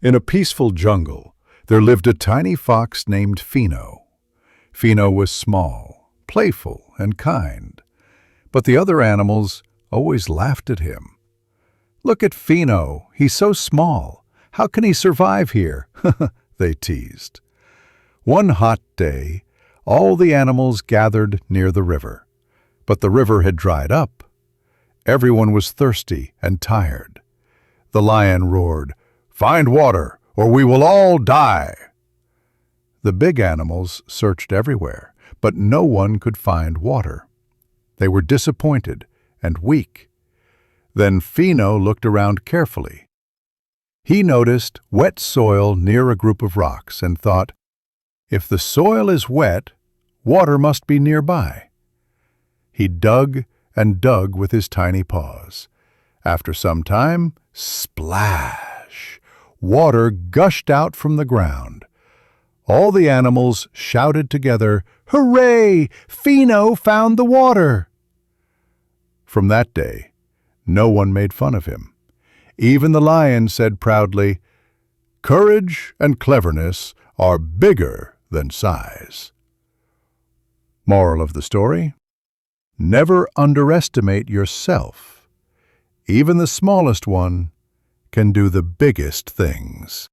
In a peaceful jungle, there lived a tiny fox named Fino. Fino was small, playful, and kind, but the other animals always laughed at him. "Look at Fino, he's so small. How can he survive here?" they teased. One hot day, all the animals gathered near the river, but the river had dried up. Everyone was thirsty and tired. The lion roared, "Find water, or we will all die!" The big animals searched everywhere, but no one could find water. They were disappointed and weak. Then Fino looked around carefully. He noticed wet soil near a group of rocks and thought, "If the soil is wet, water must be nearby." He dug and dug with his tiny paws. After some time, splash! Water gushed out from the ground. All the animals shouted together, "Hooray! Fino found the water!" From that day, no one made fun of him. Even the lion said proudly, "Courage and cleverness are bigger than size." Moral of the story: never underestimate yourself. Even the smallest one can do the biggest things.